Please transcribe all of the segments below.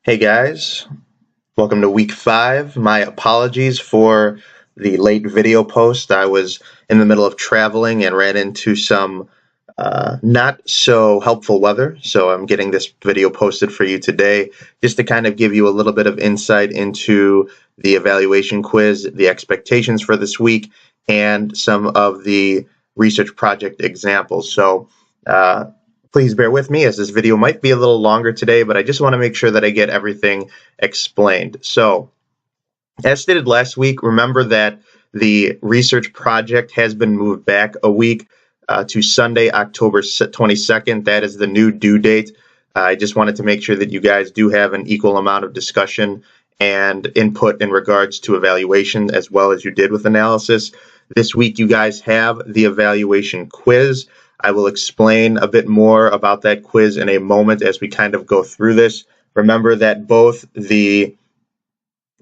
Hey guys, welcome to week 5. My apologies for the late video post. I was in the middle of traveling and ran into some not so helpful weather, so I'm getting this video posted for you today just to kind of give you a little bit of insight into the evaluation quiz, the expectations for this week, and some of the research project examples. So please bear with me as this video might be a little longer today, but I just want to make sure that I get everything explained. So, as stated last week, remember that the research project has been moved back a week to Sunday, October 22nd. That is the new due date. I just wanted to make sure that you guys do have an equal amount of discussion and input in regards to evaluation as well as you did with analysis. This week, you guys have the evaluation quiz. I will explain a bit more about that quiz in a moment as we kind of go through this. Remember that both the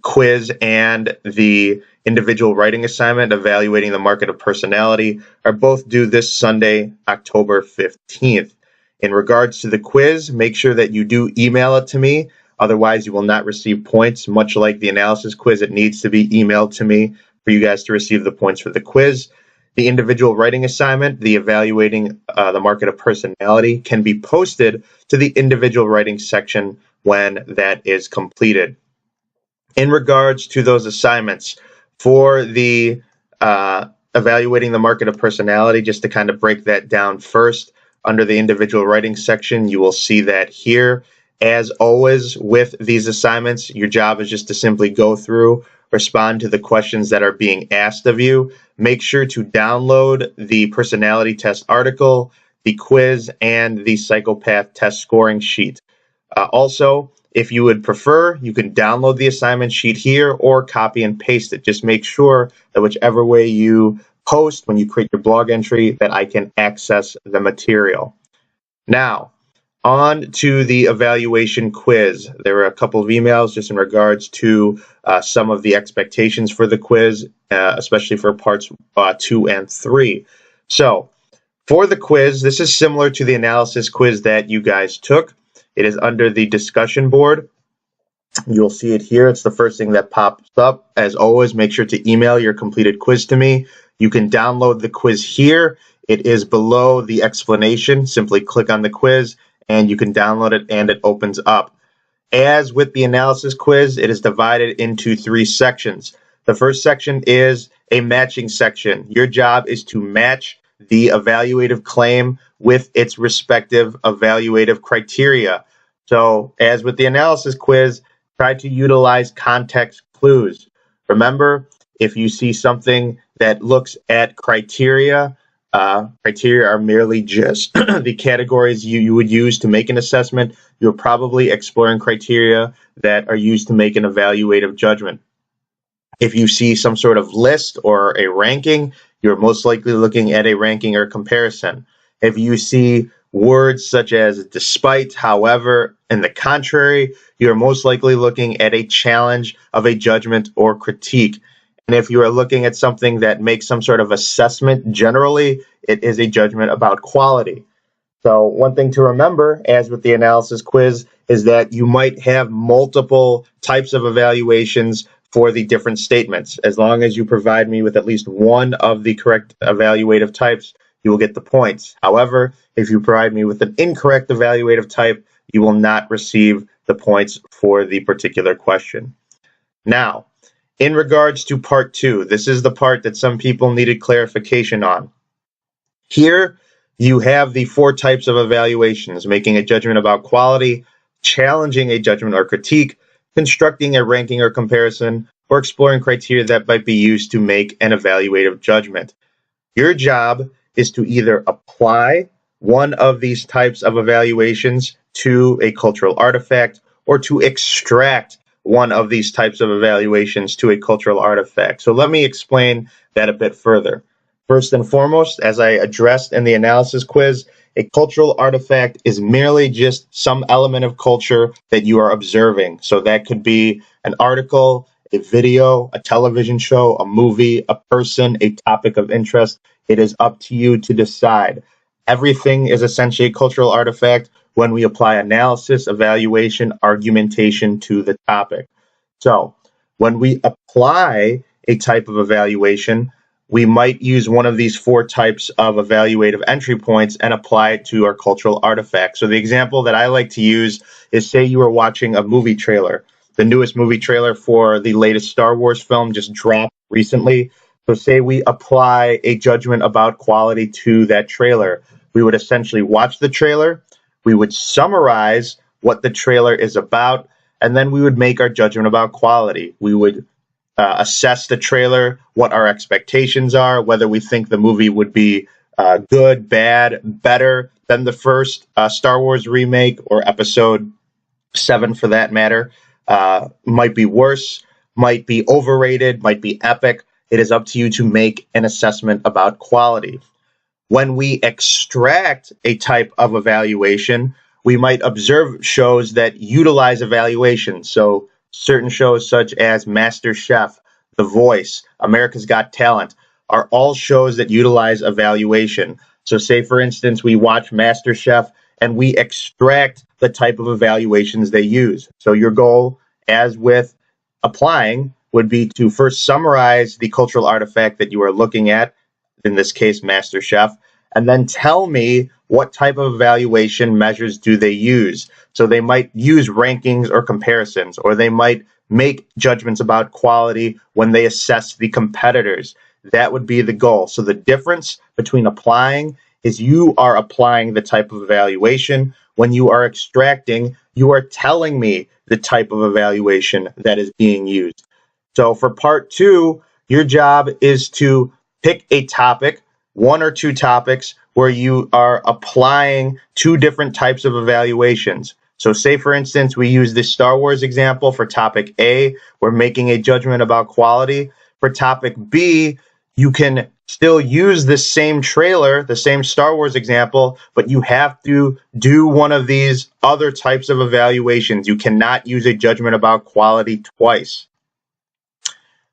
quiz and the individual writing assignment evaluating the market of personality are both due this Sunday, October 15th. In regards to the quiz, make sure that you do email it to me. Otherwise, you will not receive points. Much like the analysis quiz, it needs to be emailed to me for you guys to receive the points for the quiz. The individual writing assignment, the evaluating the market of personality, can be posted to the individual writing section when that is completed. In regards to those assignments, for the evaluating the market of personality, just to kind of break that down first, under the individual writing section, you will see that here. As always with these assignments, your job is just to simply go through, respond to the questions that are being asked of you. Make sure to download the personality test article, the quiz, and the psychopath test scoring sheet. Also, if you would prefer, you can download the assignment sheet here or copy and paste it. Just make sure that whichever way you post when you create your blog entry, that I can access the material. Now, on to the evaluation quiz. There were a couple of emails just in regards to some of the expectations for the quiz, especially for parts 2 and 3. So, for the quiz, this is similar to the analysis quiz that you guys took. It is under the discussion board. You'll see it here. It's the first thing that pops up. As always, make sure to email your completed quiz to me. You can download the quiz here. It is below the explanation. Simply click on the quiz and you can download it and it opens up. As with the analysis quiz, it is divided into 3 sections. The first section is a matching section. Your job is to match the evaluative claim with its respective evaluative criteria. So, as with the analysis quiz, try to utilize context clues. Remember, if you see something that looks at criteria, criteria are merely just the categories you would use to make an assessment. You're probably exploring criteria that are used to make an evaluative judgment. If you see some sort of list or a ranking, you're most likely looking at a ranking or comparison. If you see words such as despite, however, and the contrary, you're most likely looking at a challenge of a judgment or critique. And if you are looking at something that makes some sort of assessment generally, it is a judgment about quality. So one thing to remember, as with the analysis quiz, is that you might have multiple types of evaluations for the different statements. As long as you provide me with at least one of the correct evaluative types, you will get the points. However, if you provide me with an incorrect evaluative type, you will not receive the points for the particular question. Now, in regards to part 2, this is the part that some people needed clarification on. Here, you have the 4 types of evaluations: making a judgment about quality, challenging a judgment or critique, constructing a ranking or comparison, or exploring criteria that might be used to make an evaluative judgment. Your job is to either apply one of these types of evaluations to a cultural artifact or to extract one of these types of evaluations to a cultural artifact. So let me explain that a bit further. First and foremost, as I addressed in the analysis quiz, a cultural artifact is merely just some element of culture that you are observing. So that could be an article, a video, a television show, a movie, a person, a topic of interest. It is up to you to decide. Everything is essentially a cultural artifact when we apply analysis, evaluation, argumentation to the topic. So when we apply a type of evaluation, we might use one of these four types of evaluative entry points and apply it to our cultural artifact. So the example that I like to use is, say you were watching a movie trailer. The newest movie trailer for the latest Star Wars film just dropped recently. So say we apply a judgment about quality to that trailer. We would essentially watch the trailer, we would summarize what the trailer is about, and then we would make our judgment about quality. We would assess the trailer, what our expectations are, whether we think the movie would be good, bad, better than the first Star Wars remake or episode 7 for that matter. Might be worse, might be overrated, might be epic. It is up to you to make an assessment about quality. When we extract a type of evaluation, we might observe shows that utilize evaluation. So certain shows such as MasterChef, The Voice, America's Got Talent are all shows that utilize evaluation. So say, for instance, we watch MasterChef and we extract the type of evaluations they use. So your goal, as with applying, would be to first summarize the cultural artifact that you are looking at, in this case, MasterChef, and then tell me what type of evaluation measures do they use. So they might use rankings or comparisons, or they might make judgments about quality when they assess the competitors. That would be the goal. So the difference between applying is you are applying the type of evaluation. When you are extracting, you are telling me the type of evaluation that is being used. So for part 2, your job is to pick a topic, one or two topics, where you are applying two different types of evaluations. So say, for instance, we use this Star Wars example for topic A. We're making a judgment about quality. For topic B, you can still use the same trailer, the same Star Wars example, but you have to do one of these other types of evaluations. You cannot use a judgment about quality twice.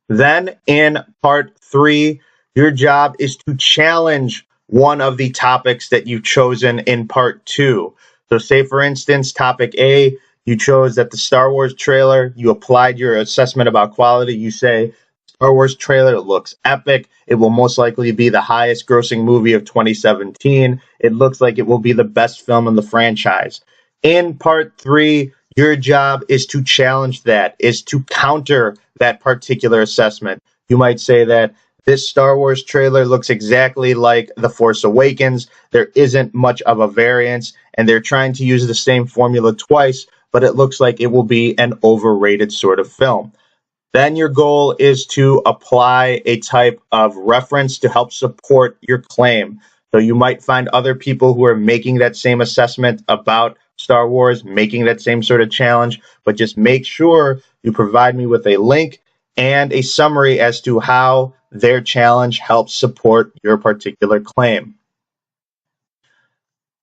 Then in part 3, your job is to challenge one of the topics that you've chosen in part 2. So say, for instance, topic A, you chose that the Star Wars trailer, you applied your assessment about quality. You say, Star Wars trailer looks epic. It will most likely be the highest grossing movie of 2017. It looks like it will be the best film in the franchise. In part 3, your job is to challenge that, is to counter that particular assessment. You might say that this Star Wars trailer looks exactly like The Force Awakens. There isn't much of a variance, and they're trying to use the same formula twice, but it looks like it will be an overrated sort of film. Then your goal is to apply a type of reference to help support your claim. So you might find other people who are making that same assessment about Star Wars, making that same sort of challenge, but just make sure you provide me with a link and a summary as to how their challenge helps support your particular claim.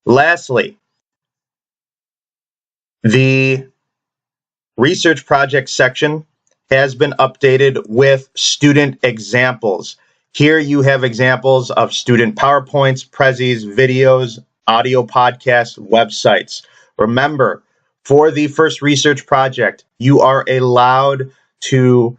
Lastly, the research project section has been updated with student examples. Here you have examples of student PowerPoints, prezis, videos, audio podcasts, websites. Remember, for the first research project, you are allowed to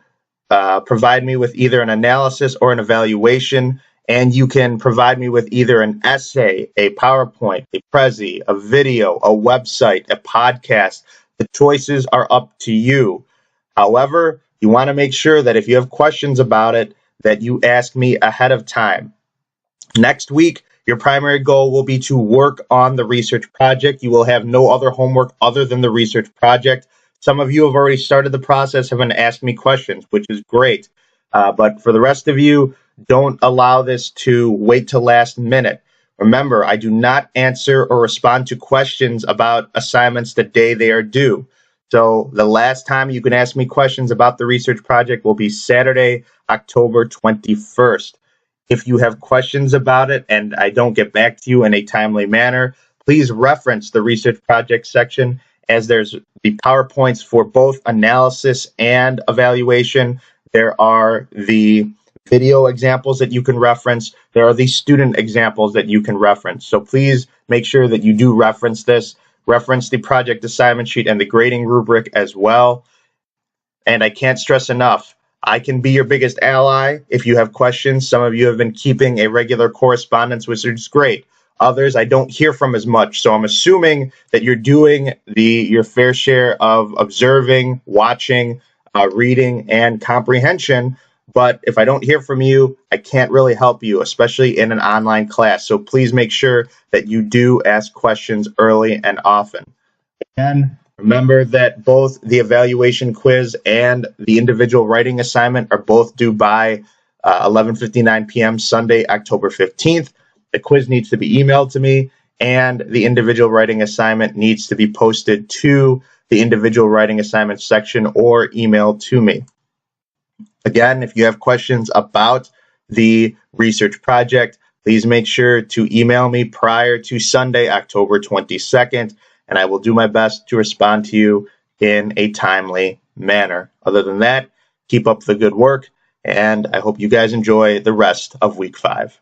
provide me with either an analysis or an evaluation, and you can provide me with either an essay, a PowerPoint, a prezi, a video, a website, a podcast. The choices are up to you. However, you want to make sure that if you have questions about it, that you ask me ahead of time. Next week, your primary goal will be to work on the research project. You will have no other homework other than the research project. Some of you have already started the process, have been asked me questions, which is great. But for the rest of you, don't allow this to wait till last minute. Remember, I do not answer or respond to questions about assignments the day they are due. So the last time you can ask me questions about the research project will be Saturday, October 21st. If you have questions about it and I don't get back to you in a timely manner, please reference the research project section, as there's the PowerPoints for both analysis and evaluation. There are the video examples that you can reference. There are these student examples that you can reference. So please make sure that you do reference this. Reference the project assignment sheet and the grading rubric as well. And I can't stress enough, I can be your biggest ally if you have questions. Some of you have been keeping a regular correspondence, which is great. Others I don't hear from as much. So I'm assuming that you're doing your fair share of observing, watching, reading, and comprehension. But if I don't hear from you, I can't really help you, especially in an online class. So please make sure that you do ask questions early and often. Again, remember that both the evaluation quiz and the individual writing assignment are both due by 11:59 p.m. Sunday, October 15th. The quiz needs to be emailed to me, and the individual writing assignment needs to be posted to the individual writing assignment section or emailed to me. Again, if you have questions about the research project, please make sure to email me prior to Sunday, October 22nd, and I will do my best to respond to you in a timely manner. Other than that, keep up the good work, and I hope you guys enjoy the rest of week 5.